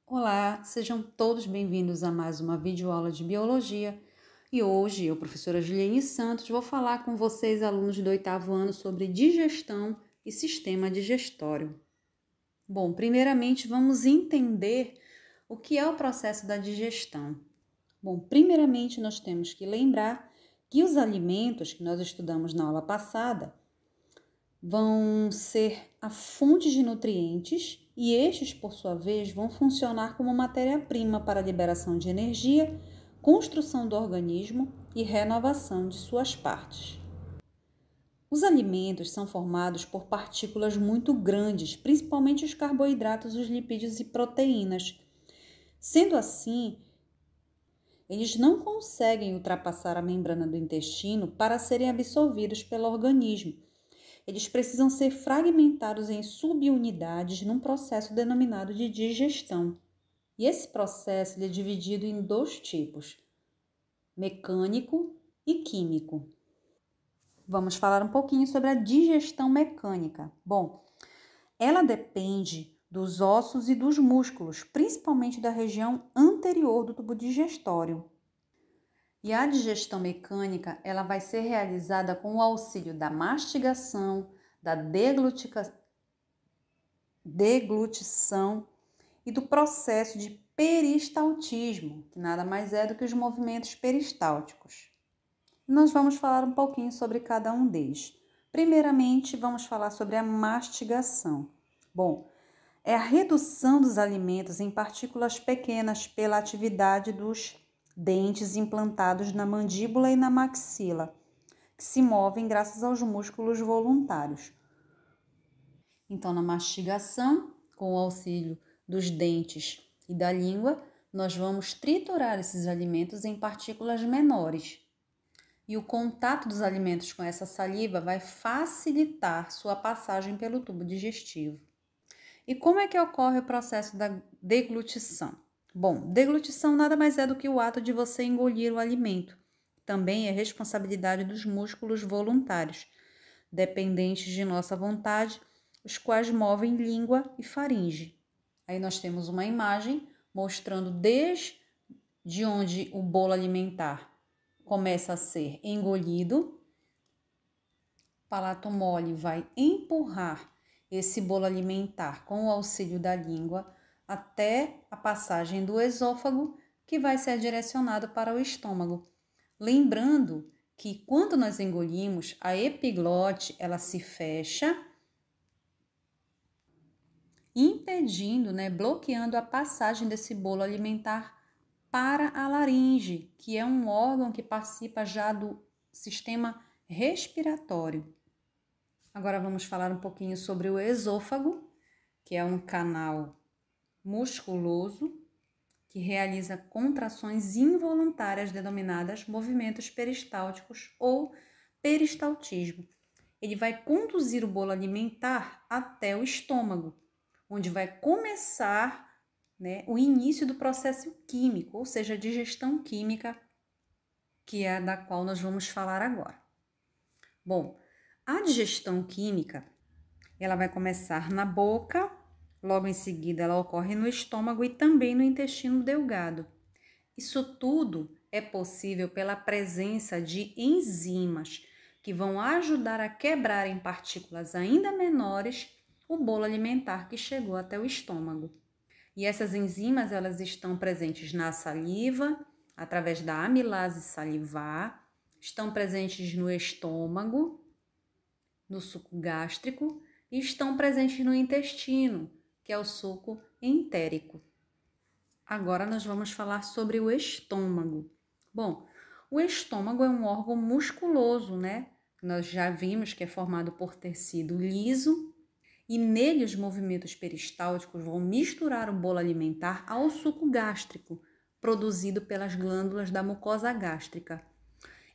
Olá, sejam todos bem-vindos a mais uma videoaula de Biologia. E hoje eu, professora Juliane Santos, vou falar com vocês, alunos do 8º ano, sobre digestão e sistema digestório. Bom, primeiramente vamos entender o que é o processo da digestão. Bom, primeiramente nós temos que lembrar que os alimentos que nós estudamos na aula passada vão ser a fonte de nutrientes e estes, por sua vez, vão funcionar como matéria-prima para a liberação de energia, construção do organismo e renovação de suas partes. Os alimentos são formados por partículas muito grandes, principalmente os carboidratos, os lipídios e proteínas. Sendo assim, eles não conseguem ultrapassar a membrana do intestino para serem absorvidos pelo organismo. Eles precisam ser fragmentados em subunidades num processo denominado de digestão. E esse processo é dividido em dois tipos, mecânico e químico. Vamos falar um pouquinho sobre a digestão mecânica. Bom, ela depende dos ossos e dos músculos, principalmente da região anterior do tubo digestório. E a digestão mecânica, ela vai ser realizada com o auxílio da mastigação, da deglutição e do processo de peristaltismo, que nada mais é do que os movimentos peristálticos. Nós vamos falar um pouquinho sobre cada um deles. Primeiramente, vamos falar sobre a mastigação. Bom, é a redução dos alimentos em partículas pequenas pela atividade dos dentes implantados na mandíbula e na maxila, que se movem graças aos músculos voluntários. Então, na mastigação, com o auxílio dos dentes e da língua, nós vamos triturar esses alimentos em partículas menores. E o contato dos alimentos com essa saliva vai facilitar sua passagem pelo tubo digestivo. E como é que ocorre o processo da deglutição? Bom, deglutição nada mais é do que o ato de você engolir o alimento. Também é responsabilidade dos músculos voluntários, dependentes de nossa vontade, os quais movem língua e faringe. Aí nós temos uma imagem mostrando desde onde o bolo alimentar começa a ser engolido, o palato mole vai empurrar esse bolo alimentar com o auxílio da língua até a passagem do esôfago, que vai ser direcionado para o estômago. Lembrando que quando nós engolimos, a epiglote ela se fecha, impedindo, bloqueando a passagem desse bolo alimentar para a laringe, que é um órgão que participa já do sistema respiratório. Agora vamos falar um pouquinho sobre o esôfago, que é um canal musculoso que realiza contrações involuntárias denominadas movimentos peristálticos ou peristaltismo. Ele vai conduzir o bolo alimentar até o estômago, onde vai começar o início do processo químico, ou seja, a digestão química, que é a da qual nós vamos falar agora. Bom, a digestão química, ela vai começar na boca, logo em seguida ela ocorre no estômago e também no intestino delgado. Isso tudo é possível pela presença de enzimas que vão ajudar a quebrar em partículas ainda menores o bolo alimentar que chegou até o estômago. E essas enzimas, elas estão presentes na saliva, através da amilase salivar, estão presentes no estômago, no suco gástrico, e estão presentes no intestino, que é o suco entérico. Agora nós vamos falar sobre o estômago. Bom, o estômago é um órgão musculoso, Nós já vimos que é formado por tecido liso, e nele os movimentos peristálticos vão misturar o bolo alimentar ao suco gástrico, produzido pelas glândulas da mucosa gástrica.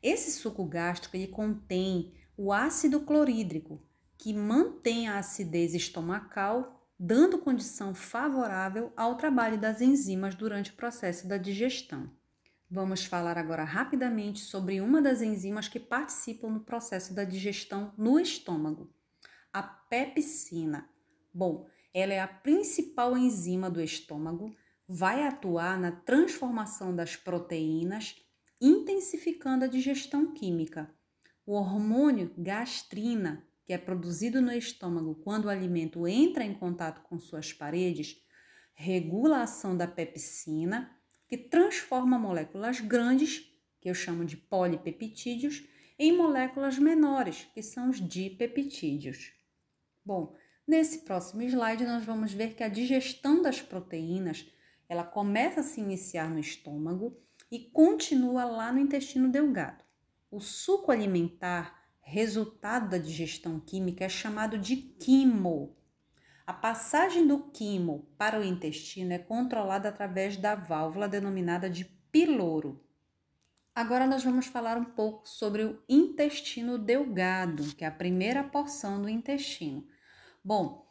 Esse suco gástrico ele contém o ácido clorídrico, que mantém a acidez estomacal, dando condição favorável ao trabalho das enzimas durante o processo da digestão. Vamos falar agora rapidamente sobre uma das enzimas que participam no processo da digestão no estômago. A pepsina. Bom, ela é a principal enzima do estômago, vai atuar na transformação das proteínas, intensificando a digestão química. O hormônio gastrina, que é produzido no estômago quando o alimento entra em contato com suas paredes, regula a ação da pepsina, que transforma moléculas grandes, que eu chamo de polipeptídeos, em moléculas menores, que são os dipeptídeos. Bom, nesse próximo slide nós vamos ver que a digestão das proteínas, ela começa a se iniciar no estômago e continua lá no intestino delgado. O suco alimentar, resultado da digestão química, é chamado de quimo. A passagem do quimo para o intestino é controlada através da válvula denominada de piloro. Agora nós vamos falar um pouco sobre o intestino delgado, que é a primeira porção do intestino. Bom,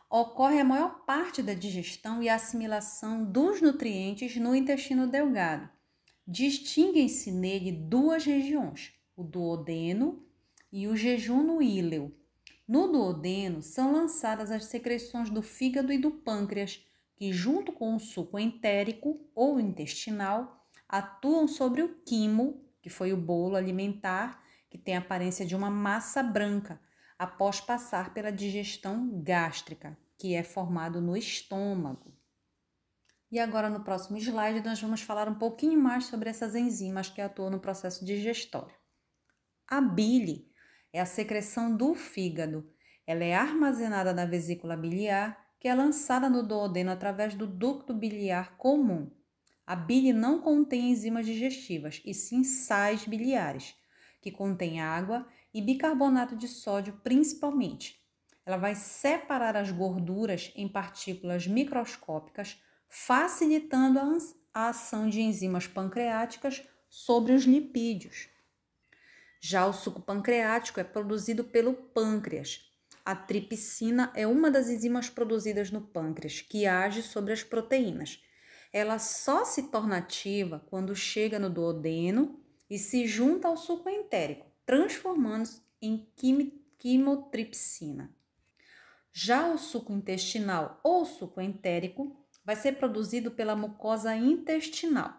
ocorre a maior parte da digestão e assimilação dos nutrientes no intestino delgado. Distinguem-se nele duas regiões, o duodeno e o jejum íleo. No duodeno são lançadas as secreções do fígado e do pâncreas, que junto com o suco entérico ou intestinal, atuam sobre o quimo, que foi o bolo alimentar, que tem a aparência de uma massa branca, após passar pela digestão gástrica, que é formado no estômago. E agora no próximo slide nós vamos falar um pouquinho mais sobre essas enzimas que atuam no processo digestório. A bile é a secreção do fígado. Ela é armazenada na vesícula biliar, que é lançada no duodeno através do ducto biliar comum. A bile não contém enzimas digestivas, e sim sais biliares, que contêm água e bicarbonato de sódio principalmente. Ela vai separar as gorduras em partículas microscópicas, facilitando a ação de enzimas pancreáticas sobre os lipídios. Já o suco pancreático é produzido pelo pâncreas. A tripsina é uma das enzimas produzidas no pâncreas, que age sobre as proteínas. Ela só se torna ativa quando chega no duodeno e se junta ao suco entérico, transformando-se em quimotripsina. Já o suco intestinal ou suco entérico vai ser produzido pela mucosa intestinal.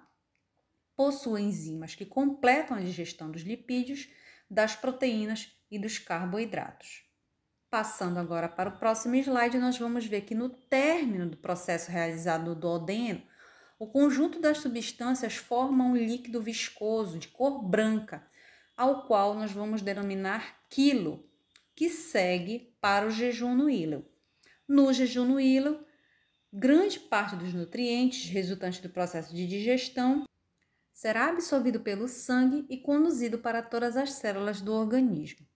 Possui enzimas que completam a digestão dos lipídios, das proteínas e dos carboidratos. Passando agora para o próximo slide, nós vamos ver que no término do processo realizado no duodeno, o conjunto das substâncias forma um líquido viscoso de cor branca, ao qual nós vamos denominar quilo, que segue para o jejum íleo. No jejum íleo, grande parte dos nutrientes resultantes do processo de digestão será absorvido pelo sangue e conduzido para todas as células do organismo.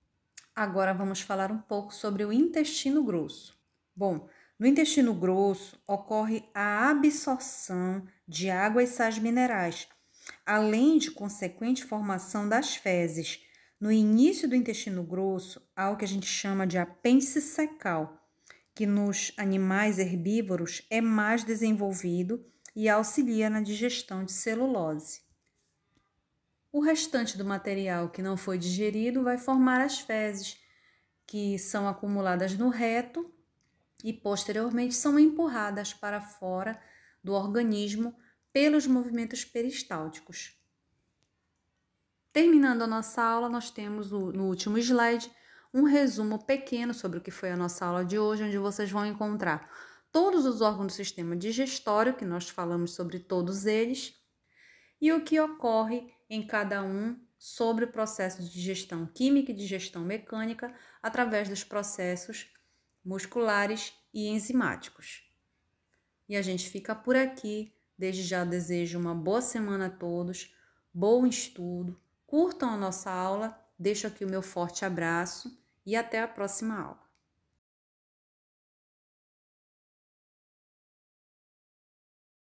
Agora vamos falar um pouco sobre o intestino grosso. Bom, no intestino grosso ocorre a absorção de água e sais minerais, além de consequente formação das fezes. No início do intestino grosso, há o que a gente chama de apêndice cecal, que nos animais herbívoros é mais desenvolvido e auxilia na digestão de celulose. O restante do material que não foi digerido vai formar as fezes, que são acumuladas no reto e posteriormente são empurradas para fora do organismo pelos movimentos peristálticos. Terminando a nossa aula, nós temos no último slide um resumo pequeno sobre o que foi a nossa aula de hoje, onde vocês vão encontrar todos os órgãos do sistema digestório, que nós falamos sobre todos eles, e o que ocorre em cada um sobre o processo de digestão química e digestão mecânica através dos processos musculares e enzimáticos. E a gente fica por aqui. Desde já desejo uma boa semana a todos, bom estudo, curtam a nossa aula, deixo aqui o meu forte abraço e até a próxima aula.